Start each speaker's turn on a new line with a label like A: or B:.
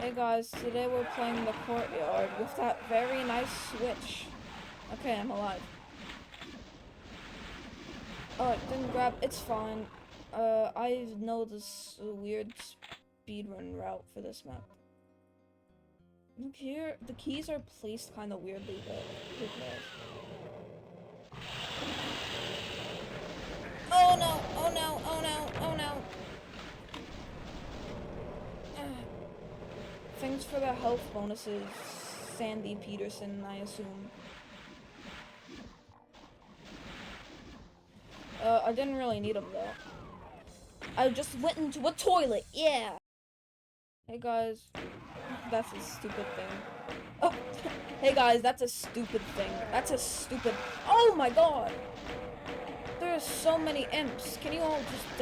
A: Hey guys, today we're playing the courtyard with that very nice switch. Okay, I'm alive. Oh, it didn't grab. It's fine. I know this weird speedrun route for this map. Look here, the keys are placed kind of weirdly, but who cares? Oh no! Oh no! Oh no! Oh no! Thanks for the health bonuses, Sandy Peterson, I assume. I didn't really need them though. I just went into a toilet, yeah! Hey guys, that's a stupid thing. Oh, hey guys, that's a stupid thing. That's a stupid. Oh my god! There's so many imps. Can you all just die?